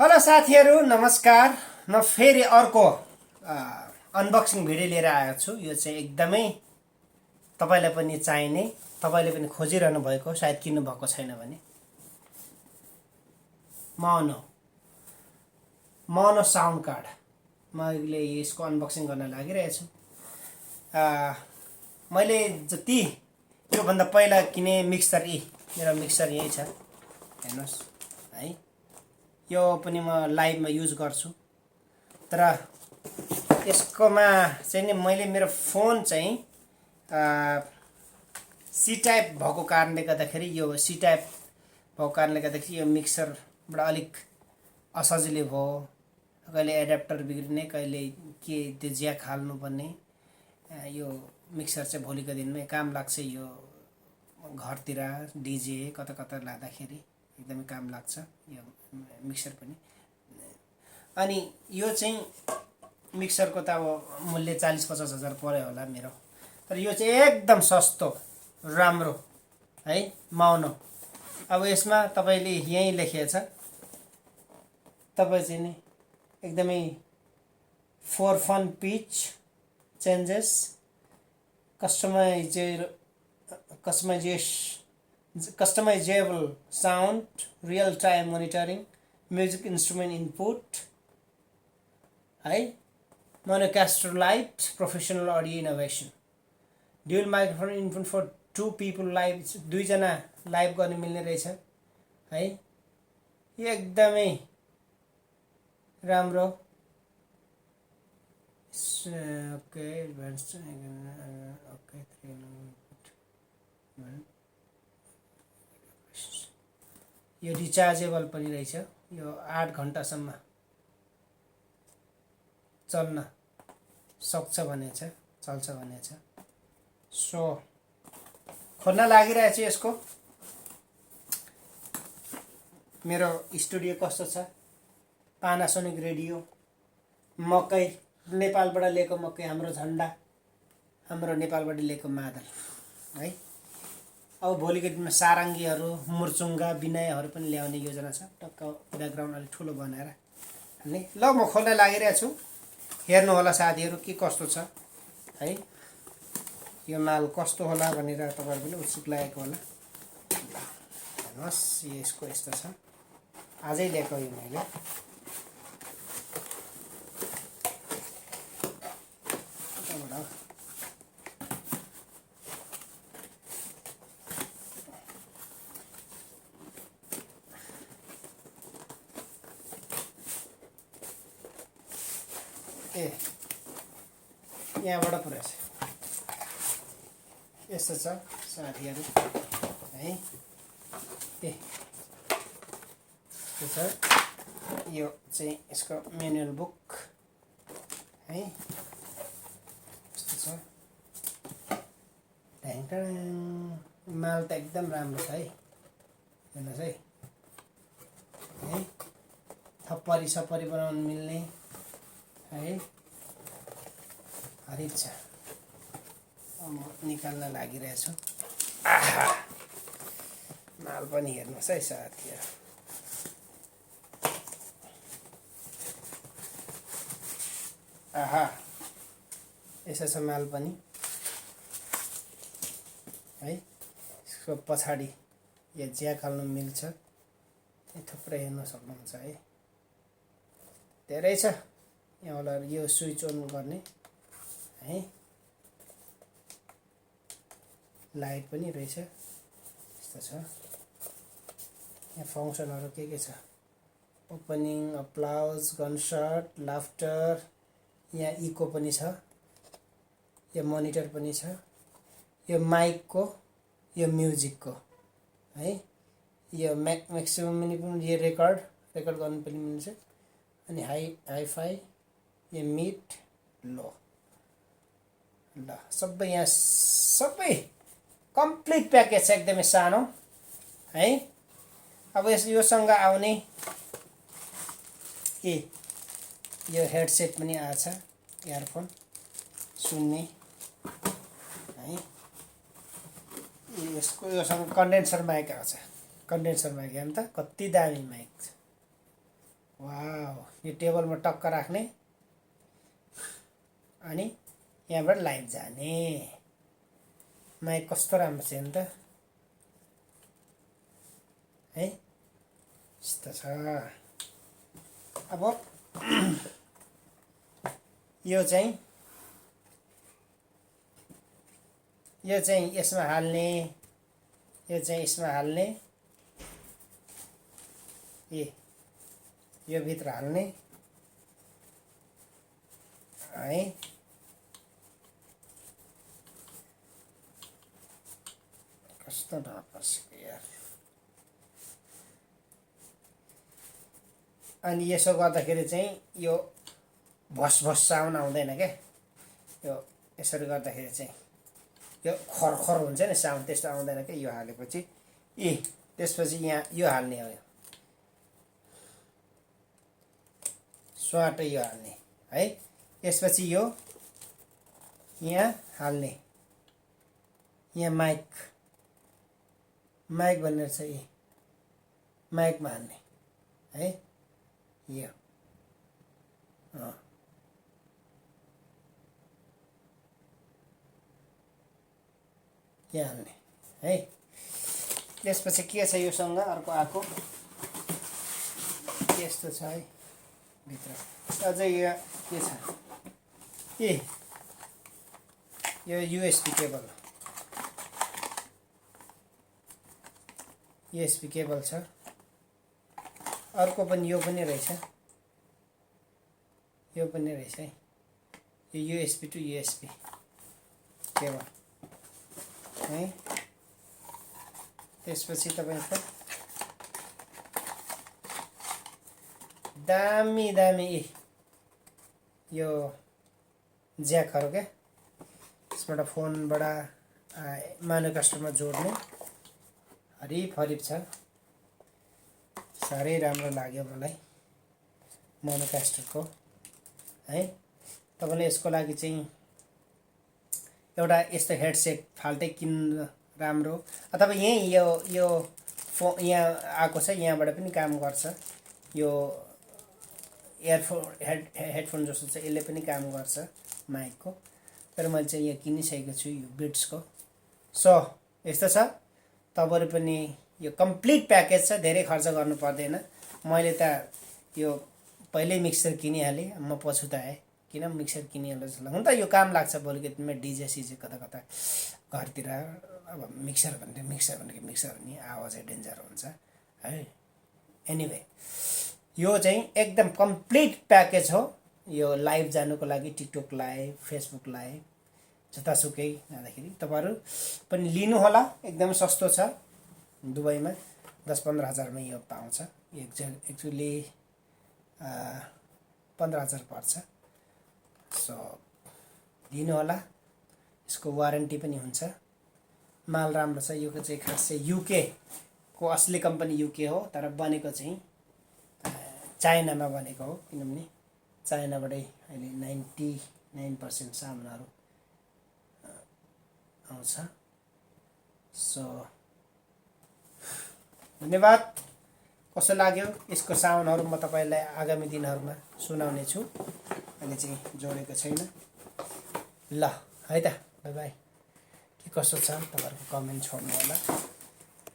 Hello साथीहरू नमस्कार। म फेरि अर्को अनबक्सिङ भिडियो लिएर आएको छु। यो चाहिँ एकदमै तपाईलाई पनि चाहिने, तपाईले पनि खोजिरहनु भएको, सायद किन्नु भएको छैन भने माउनो साउन्ड कार्ड मैले यसको अनबक्सिङ गर्न लागिरहेको छु। मैले जति यो भन्दा पहिला किने मिक्सर मेरो मिक्सर यही छ, हेर्नुस् है। यो पनि म लाइभमा युज गर्छु, तर यसकोमा चाहिँ नि मैले मेरो फोन चाहिँ सी टाइप भएको कारणले गर्दाखेरि, यो सी टाइप भएको कारणले गर्दाखेरि यो मिक्सरबाट अलिक असजिलो भयो। कहिले एडाप्टर बिग्रिने, कहिले के त्यो ज्याक हाल्नुपर्ने। यो मिक्सर चाहिँ भोलिको दिनमै काम लाग्छ। यो घरतिर डिजे कता कता लाँदाखेरि एकदमै काम लाग्छ यो मिक्सर पनि। अनि यो चाहिँ मिक्सरको त अब मूल्य 40-50 हजार पर्यो होला मेरो, तर यो चाहिँ एकदम सस्तो राम्रो है, माउनो। अब यसमा तपाईले यही लेखेको छ, तपाईँ चाहिँ नि एकदमै for fun pitch changes, customizable sound, real time monitoring, music instrument input है, Monocaster Lite, professional audio innovation, dual microphone input for 2 people live, 2 जना लाइभ गर्न मिल्ने रहेछ है। यो एकदमै राम्रो। ओके यो रिचार्जेबल पनि रहेछ। यो 8 घण्टासम्म चल्न सक्छ भनेछ, चल्छ भनेछ। सो खोल्न लागिरहेछ यसको। मेरो स्टुडियो कस्तो छ, पानासोनिक रेडियो, मकै नेपालबाट ल्याएको मकै, हाम्रो झन्डा, हाम्रो नेपालबाट ल्याएको मादल है। अब भोलिको दिनमा सारङ्गीहरू, मुर्चुङ्गा, विनयहरू पनि ल्याउने योजना छ। टक्क ब्याकग्राउन्ड अलिक ठुलो बनाएर हाल्ने। ल म खोल्न लागिरहेको छु, हेर्नु होला साथीहरू के कस्तो छ है। यो माल कस्तो होला भनेर तपाईहरु पनि उत्सुक लागेको होला। हेर्नुहोस् यसको यस्तो छ, आजै ल्याएको यो मैले। यहाँबाट पुऱ्याछ यस्तो छ साथीहरू है। यस्तो छ, यो चाहिँ यसको म्यानुअल बुक है। यस्तो छ, माल त एकदम राम्रो छ है। हेर्नुहोस् है, थप्परी सप्परी बनाउन मिल्ने है, हरिक छ। म निकाल्न लागिरहेछु। माल पनि हेर्नुहोस् है साथीहरू। यसो छ माल पनि है। यसको पछाडि यो ज्याक हाल्न मिल्छ, थुप्रै हेर्न सक्नुहुन्छ है। धेरै छ यहाँबाट। यो स्विच अन गर्ने है, लाइट पनि रहेछ। यस्तो छ, यहाँ फङ्सनहरू के छ, ओपनिङ, अप्लाउज, गनसट, लाफ्टर, यहाँ इको पनि छ, यो मोनिटर पनि छ, यो माइकको, यो म्युजिकको है, यो म्याक्सिमम पनि, यो रेकर्ड गर्नु पनि मिल्छ। अनि हाई-फाई, यो मिड, लो, ल सबै यहाँ सबै कम्प्लिट प्याकेज छ, एकदमै सानो है। अब योसँग आउने यो हेडसेट पनि आछ, इयरफोन सुन्ने है। योसँग कन्डेन्सर माइक आउँछ, कन्डेन्सर माइक हेर्नु त कति दामी माइक छ। यो टेबलमा टक्क राख्ने अनि यहाँबाट लाइभ जाने। माइक कस्तो राम्रो छ नि त है, यस्तो छ। अब यो चाहिँ यसमा हाल्ने, यो चाहिँ यसमा हाल्ने, यो भित्र हाल्ने है। कस्तो नपर्छ यार। अनि यसो गर्दाखेरि चाहिँ यो भस साउन्ड आउँदैन क्या। यो यसरी गर्दाखेरि चाहिँ यो खरखर हुन्छ नि साउन्ड, त्यस्तो आउँदैन क्या यो हालेपछि। त्यसपछि यहाँ यो हाल्ने हो, स्वाटै यो हाल्ने है। यसपछि यो यहाँ हाल्ने, यहाँ माइक भन्ने रहेछ, माइकमा हाल्ने है। यो यहाँ हाल्ने है। त्यसपछि के छ योसँग अर्को आएको यस्तो छ है भित्र। अझै यो के छ, यो युएसबी केबल, युएसबी केबल छ। अर्को पनि यो पनि रहेछ, यो पनि रहेछ है। यो युएसबी टु युएसबी केबल है। त्यसपछि तपाईको दामी यो ज्याकहरु के, यसबाट फोनबाट मानो कस्टमर जोड्ने हरिफरिफ छ। साह्रै राम्रो लाग्यो मलाई मानो कस्टमरको है। तपाईले यसको लागि चाहिँ एउटा यस्तो हेडसेट फाल्टै किन्न राम्रो, अथवा यही यो यहाँ आएको छ, यहाँबाट पनि काम गर्छ। यो इयरफोन हेडफोन जस्तो चाहिँ यसले पनि काम गर्छ माइकको। तर मैले चाहिँ यो किनिसकेको छु यो बिट्सको। सो यस्तो छ, तपाईहरु पनि यो कम्प्लिट प्याकेज छ, धेरै खर्च गर्नु पर्दैन। मैले त यो पहिल्यै मिक्सर किनिहालेँ, म पछुताएँ किन मिक्सर किनिहाल्नु जस्तो लाग्यो। हुन त यो काम लाग्छ भोलिको दिनमा डिजे सिजे कता घरतिर। अब मिक्सर भनेको नि आवाजै डेन्जर हुन्छ है। एनिवे यो चाहिँ एकदम कम्प्लिट प्याकेज हो। यो लाइभ जानुको लागि टिकटक लाइभ, फेसबुक लाइभ, जतासुकै जाँदाखेरि तपाईहरु पनि लिनु होला। एकदम सस्तो छ, दुबईमा 10-15 हजारमा यो पाउँछ। एक्चुअली 15 हजार पर्छ। सो लिनु होला। यसको वारेन्टी पनि हुन्छ। माल राम्रो छ। यो चाहिँ खासै युके को असली कम्पनी युके हो, तर बनेको चाहिँ चाइनामा बनेको हो। किनभने चाइनाबाटै अहिले 99% सामानहरु आउँछ। सो धन्यवाद। कस्तो लाग्यो यसको साउन्डहरु म तपाईलाई आगामी दिनहरुमा सुनाउने छु। अहिले चाहिँ जोडेको छैन। ल है त, बाइ बाइ। के कसो छ तपाईहरुको कमेन्ट छोड्नु होला।